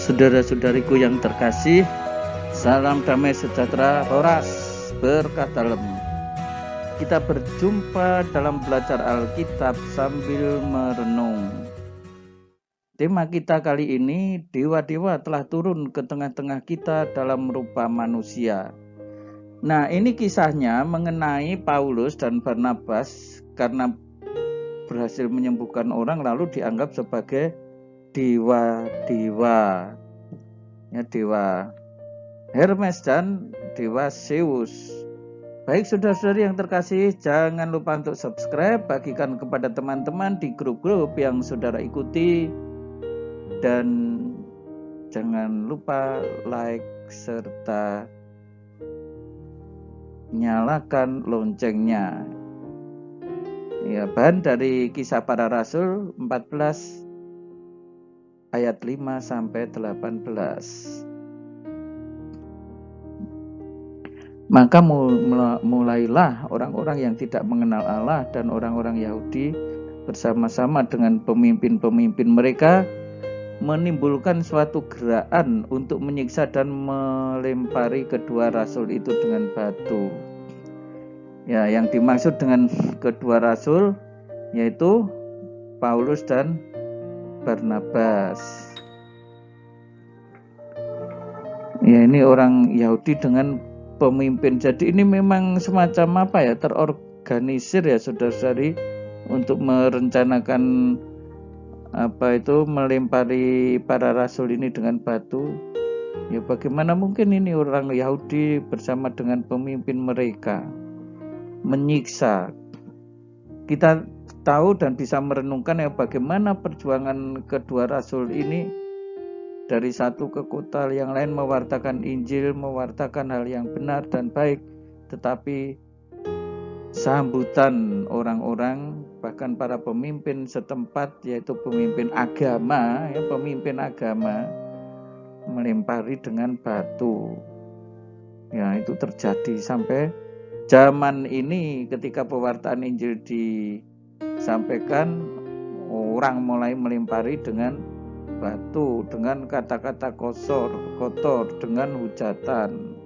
Saudara-saudariku yang terkasih, salam damai sejahtera, horas berkah dalam. Kita berjumpa dalam belajar Alkitab sambil merenung. Tema kita kali ini, dewa-dewa telah turun ke tengah-tengah kita dalam rupa manusia. Nah, ini kisahnya mengenai Paulus dan Barnabas karena berhasil menyembuhkan orang lalu dianggap sebagai dewa-dewa. Ya, dewa Hermes dan dewa Zeus. Baik saudara-saudari yang terkasih, jangan lupa untuk subscribe, bagikan kepada teman-teman di grup-grup yang saudara ikuti, dan jangan lupa like serta nyalakan loncengnya. Ya, bahan dari Kisah Para Rasul 14 ayat 5 sampai 18. Maka mulailah orang-orang yang tidak mengenal Allah dan orang-orang Yahudi bersama-sama dengan pemimpin-pemimpin mereka menimbulkan suatu gerakan untuk menyiksa dan melempari kedua rasul itu dengan batu. Ya, yang dimaksud dengan kedua rasul yaitu Paulus dan Barnabas. Ya, ini orang Yahudi dengan pemimpin. Jadi ini memang semacam apa ya, terorganisir ya saudara-saudari untuk merencanakan melempari para rasul ini dengan batu. Ya, bagaimana mungkin ini orang Yahudi bersama dengan pemimpin mereka menyiksa. Kita tahu dan bisa merenungkan ya bagaimana perjuangan kedua rasul ini dari satu ke kota yang lain mewartakan Injil, mewartakan hal yang benar dan baik, tetapi sambutan orang-orang, bahkan para pemimpin setempat, yaitu pemimpin agama, melempari dengan batu. Ya, itu terjadi sampai zaman ini. Ketika pewartaan Injil disampaikan, orang mulai melempari dengan batu, dengan kata-kata kotor, dengan hujatan.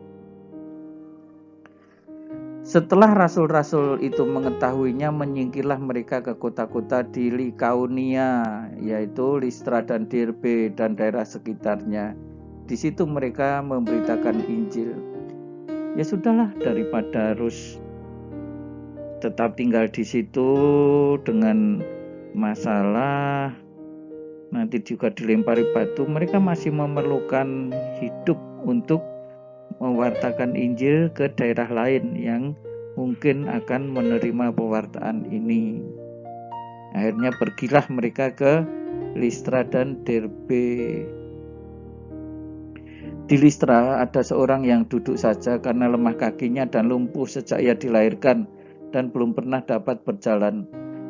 Setelah rasul-rasul itu mengetahuinya, menyingkirlah mereka ke kota-kota di Likaonia, yaitu Listra dan Derbe dan daerah sekitarnya. Di situ mereka memberitakan Injil. Ya sudahlah, daripada harus tetap tinggal di situ dengan masalah nanti juga dilempari batu, mereka masih memerlukan hidup untuk mewartakan Injil ke daerah lain yang mungkin akan menerima pewartaan ini. Akhirnya pergilah mereka ke Listra dan Derbe. Di Listra ada seorang yang duduk saja karena lemah kakinya dan lumpuh sejak ia dilahirkan dan belum pernah dapat berjalan.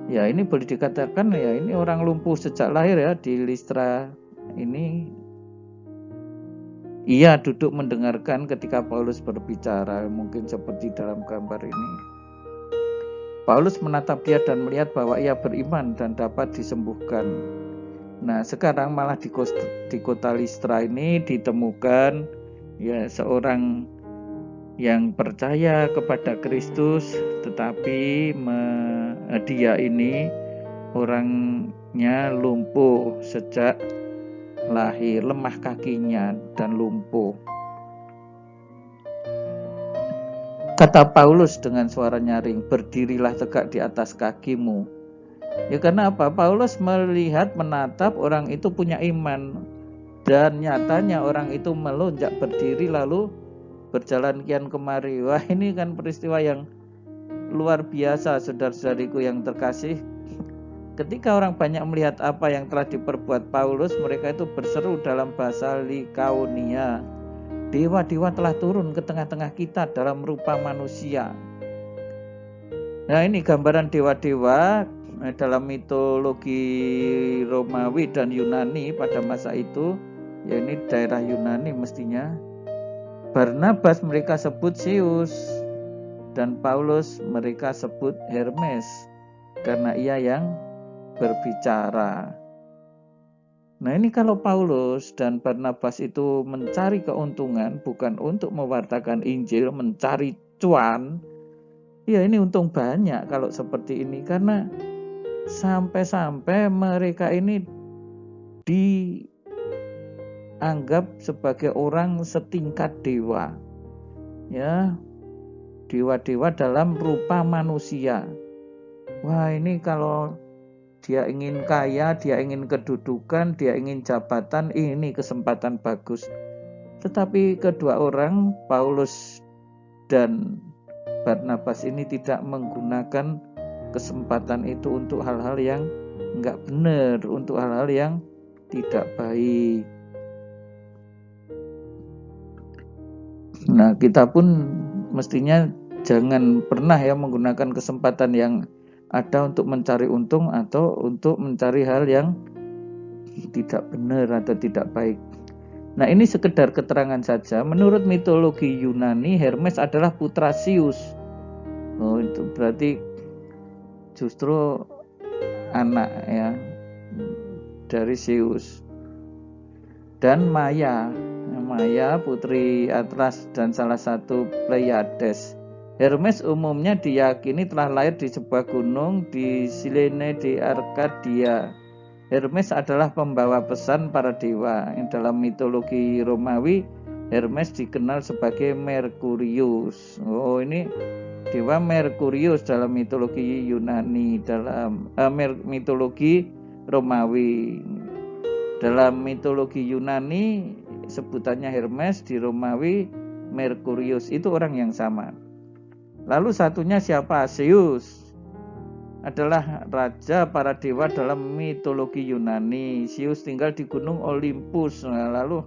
Ya, ini boleh dikatakan ya ini orang lumpuh sejak lahir ya di Listra ini. Ia duduk mendengarkan ketika Paulus berbicara, mungkin seperti dalam gambar ini. Paulus menatap dia dan melihat bahwa ia beriman dan dapat disembuhkan. Nah, sekarang malah di kota Listra ini ditemukan ya seorang yang percaya kepada Kristus, tetapi dia ini orangnya lumpuh sejak lahir, lemah kakinya dan lumpuh. Kata Paulus dengan suara nyaring, "Berdirilah tegak di atas kakimu." Ya, karena apa? Paulus melihat, menatap orang itu punya iman, dan nyatanya orang itu melonjak berdiri lalu berjalan kian kemari. Wah, ini kan peristiwa yang luar biasa saudara-saudariku yang terkasih. Ketika orang banyak melihat apa yang telah diperbuat Paulus, mereka itu berseru dalam bahasa Likaonia, "Dewa-dewa telah turun ke tengah-tengah kita dalam rupa manusia." Nah, ini gambaran dewa-dewa dalam mitologi Romawi dan Yunani pada masa itu. Ya, ini daerah Yunani mestinya. Barnabas mereka sebut Zeus, dan Paulus mereka sebut Hermes karena ia yang berbicara. Nah ini kalau Paulus dan Barnabas itu mencari keuntungan bukan untuk mewartakan Injil, mencari cuan, ya ini untung banyak kalau seperti ini, karena sampai-sampai mereka ini dianggap sebagai orang setingkat dewa, ya, dewa-dewa dalam rupa manusia. Wah ini kalau dia ingin kaya, dia ingin kedudukan, dia ingin jabatan, ini kesempatan bagus. Tetapi kedua orang, Paulus dan Barnabas ini tidak menggunakan kesempatan itu untuk hal-hal yang enggak benar, untuk hal-hal yang tidak baik. Nah, kita pun mestinya jangan pernah ya menggunakan kesempatan yang ada untuk mencari untung atau untuk mencari hal yang tidak benar atau tidak baik. Nah ini sekedar keterangan saja. Menurut mitologi Yunani, Hermes adalah putra Zeus. Oh itu berarti justru anak ya dari Zeus. Dan Maya putri Atlas dan salah satu Pleiades. Hermes umumnya diyakini telah lahir di sebuah gunung di Silene di Arkadia. Hermes adalah pembawa pesan para dewa. Dalam mitologi Romawi, Hermes dikenal sebagai Merkurius. Oh ini dewa Merkurius dalam mitologi Yunani, dalam mitologi Romawi. Dalam mitologi Yunani sebutannya Hermes, di Romawi Merkurius, itu orang yang sama. Lalu satunya siapa? Zeus adalah raja para dewa dalam mitologi Yunani. Zeus tinggal di gunung Olympus. Nah, lalu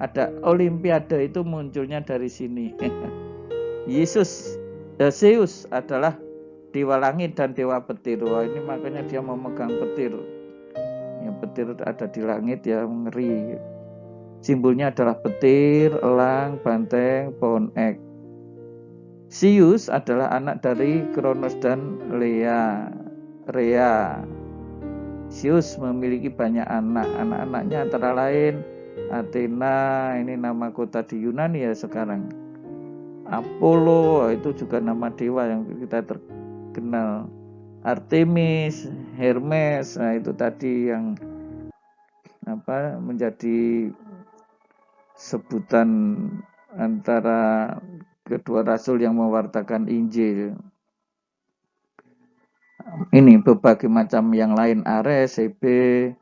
ada Olimpiade, itu munculnya dari sini. Zeus adalah dewa langit dan dewa petir. Wah, ini makanya dia memegang petir. Ya, petir ada di langit ya, ngeri. Simbolnya adalah petir, elang, banteng, pohon ek. Zeus adalah anak dari Kronos dan Rhea. Zeus memiliki banyak anak. Anak-anaknya antara lain Athena, ini nama kota di Yunani ya sekarang. Apollo, itu juga nama dewa yang kita terkenal. Artemis, Hermes, nah itu tadi yang menjadi sebutan antara kedua rasul yang mewartakan Injil. Ini berbagai macam yang lain, Ares, Hebe,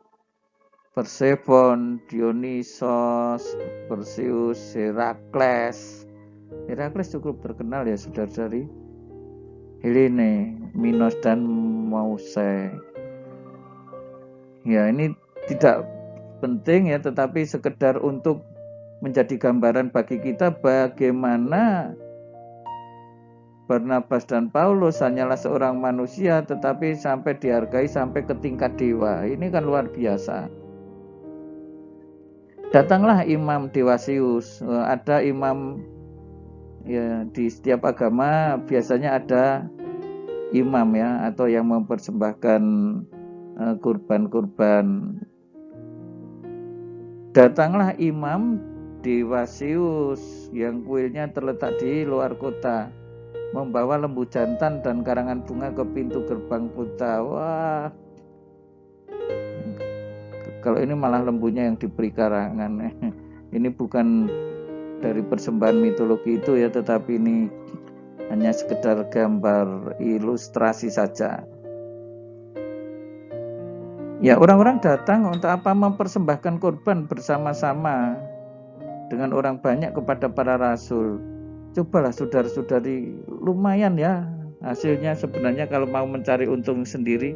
Persephone, Dionysos, Perseus, Herakles. Herakles cukup terkenal ya saudara-saudari. Helene, Minos dan Mause. Ya ini tidak penting ya, tetapi sekedar untuk menjadi gambaran bagi kita bagaimana Barnabas dan Paulus hanyalah seorang manusia tetapi sampai dihargai sampai ke tingkat dewa. Ini kan luar biasa. Datanglah imam dewa Zeus. Ada imam ya, di setiap agama biasanya ada imam ya, atau yang mempersembahkan kurban-kurban. Datanglah imam dewa Zeus yang kuilnya terletak di luar kota, membawa lembu jantan dan karangan bunga ke pintu gerbang kota. Wah, kalau ini malah lembunya yang diberi karangan. Ini bukan dari persembahan mitologi itu ya, tetapi ini hanya sekedar gambar ilustrasi saja. Ya, orang-orang datang untuk apa? Mempersembahkan korban bersama-sama dengan orang banyak kepada para rasul. Cobalah saudara-saudari, lumayan ya hasilnya sebenarnya kalau mau mencari untung sendiri.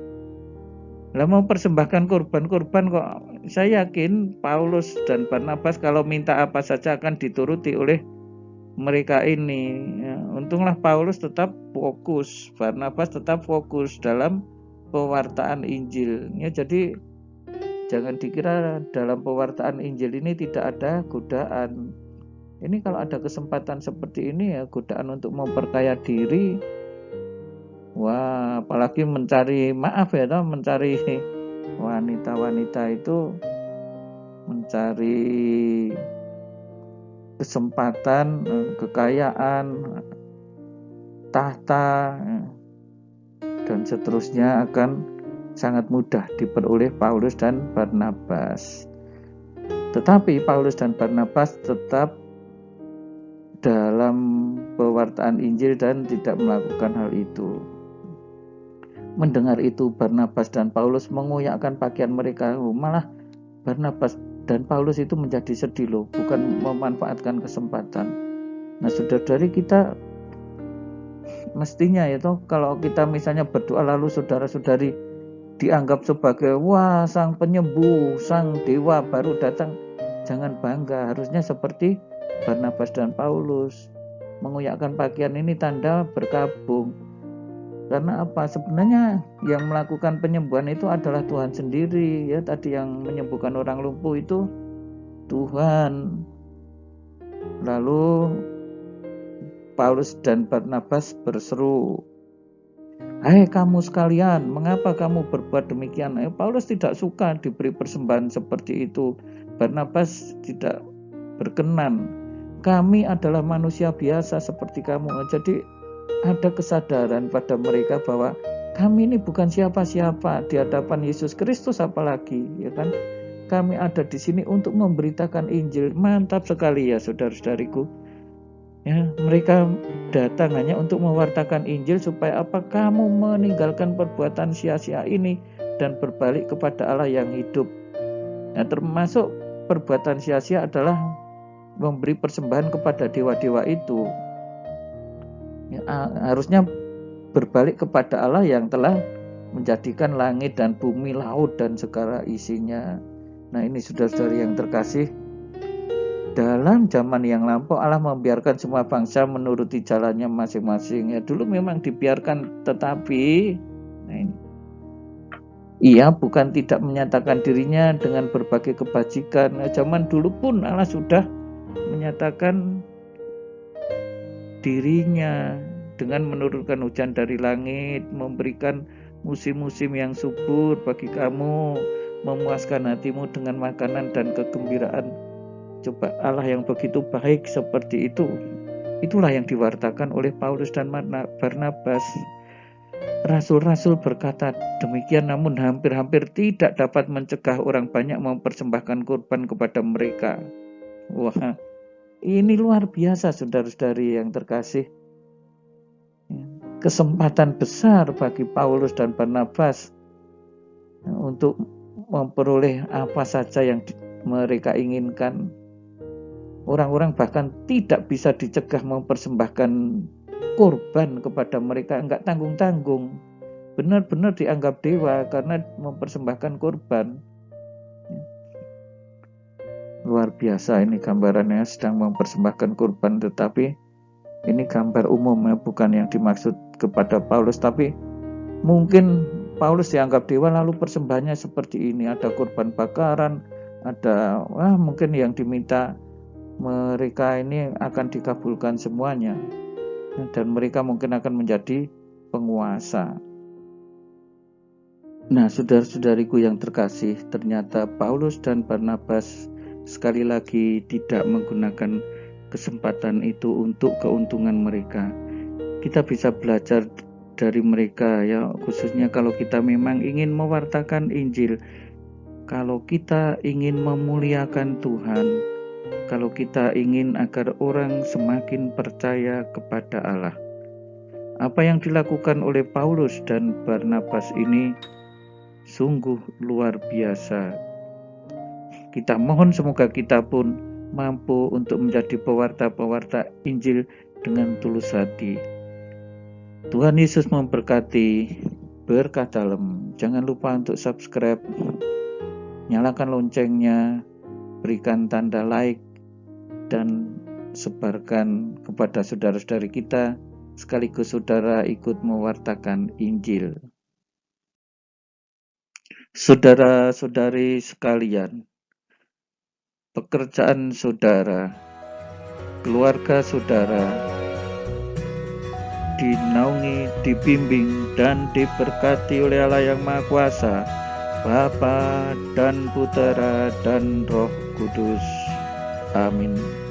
Lah mau persembahkan korban-korban kok, saya yakin Paulus dan Barnabas kalau minta apa saja akan dituruti oleh mereka ini. Ya, untunglah Paulus tetap fokus, Barnabas tetap fokus dalam pewartaan Injil. Ya, jadi jangan dikira dalam pewartaan Injil ini tidak ada godaan. Ini kalau ada kesempatan seperti ini ya, godaan untuk memperkaya diri. Wah, apalagi mencari maaf ya, mencari wanita-wanita itu mencari kesempatan, kekayaan, tahta, dan seterusnya akan sangat mudah diperoleh Paulus dan Barnabas. Tetapi Paulus dan Barnabas tetap dalam pewartaan Injil dan tidak melakukan hal itu. Mendengar itu, Barnabas dan Paulus mengoyakkan pakaian mereka. Malah Barnabas dan Paulus itu menjadi sedih loh, bukan memanfaatkan kesempatan. Nah, saudara-saudari, kita mestinya itu kalau kita misalnya berdoa lalu saudara-saudari dianggap sebagai wah sang penyembuh, sang dewa baru datang, jangan bangga. Harusnya seperti Barnabas dan Paulus, mengoyakkan pakaian ini tanda berkabung. Karena apa? Sebenarnya yang melakukan penyembuhan itu adalah Tuhan sendiri, ya. Tadi yang menyembuhkan orang lumpuh itu Tuhan. Lalu Paulus dan Barnabas berseru, "Hai kamu sekalian, mengapa kamu berbuat demikian?" Paulus tidak suka diberi persembahan seperti itu. Barnabas tidak berkenan. Kami adalah manusia biasa seperti kamu. Jadi ada kesadaran pada mereka bahwa kami ini bukan siapa-siapa di hadapan Yesus Kristus, apalagi, ya kan? Kami ada di sini untuk memberitakan Injil. Mantap sekali ya saudara-saudariku. Ya, mereka datang hanya untuk mewartakan Injil supaya apa? Kamu meninggalkan perbuatan sia-sia ini dan berbalik kepada Allah yang hidup. Nah, termasuk perbuatan sia-sia adalah memberi persembahan kepada dewa-dewa itu. Ya, harusnya berbalik kepada Allah yang telah menjadikan langit dan bumi, laut dan segala isinya. Nah, ini saudara-saudari yang terkasih, dalam zaman yang lampau Allah membiarkan semua bangsa menuruti jalannya masing-masing. Ya, dulu memang dibiarkan, tetapi ia bukan tidak menyatakan dirinya dengan berbagai kebajikan. Nah, zaman dulu pun Allah sudah menyatakan dirinya dengan menurunkan hujan dari langit, memberikan musim-musim yang subur bagi kamu, memuaskan hatimu dengan makanan dan kegembiraan. Coba, Allah yang begitu baik seperti itu, itulah yang diwartakan oleh Paulus dan Barnabas. Rasul-rasul berkata demikian, namun hampir-hampir tidak dapat mencegah orang banyak mempersembahkan kurban kepada mereka. Wah, ini luar biasa saudara-saudari yang terkasih. Kesempatan besar bagi Paulus dan Barnabas untuk memperoleh apa saja yang mereka inginkan. Orang-orang bahkan tidak bisa dicegah mempersembahkan kurban kepada mereka, enggak tanggung-tanggung. Benar-benar dianggap dewa karena mempersembahkan kurban. Luar biasa ini gambarannya, sedang mempersembahkan kurban, tetapi ini gambar umum ya, bukan yang dimaksud kepada Paulus, tapi mungkin Paulus dianggap dewa lalu persembahannya seperti ini, ada kurban bakaran, ada mungkin yang diminta mereka ini akan dikabulkan semuanya, dan mereka mungkin akan menjadi penguasa. Nah, saudara-saudariku yang terkasih, ternyata Paulus dan Barnabas sekali lagi tidak menggunakan kesempatan itu untuk keuntungan mereka. Kita bisa belajar dari mereka ya, khususnya kalau kita memang ingin mewartakan Injil, kalau kita ingin memuliakan Tuhan, kalau kita ingin agar orang semakin percaya kepada Allah. Apa yang dilakukan oleh Paulus dan Barnabas ini sungguh luar biasa. Kita mohon semoga kita pun mampu untuk menjadi pewarta-pewarta Injil dengan tulus hati. Tuhan Yesus memberkati. Berkah dalam. Jangan lupa untuk subscribe, nyalakan loncengnya, berikan tanda like, dan sebarkan kepada saudara-saudari kita, sekaligus saudara ikut mewartakan Injil. Saudara-saudari sekalian, pekerjaan saudara, keluarga saudara dinaungi, dibimbing, dan diberkati oleh Allah yang Maha Kuasa, Bapa dan Putera dan Roh Kudus. Amin.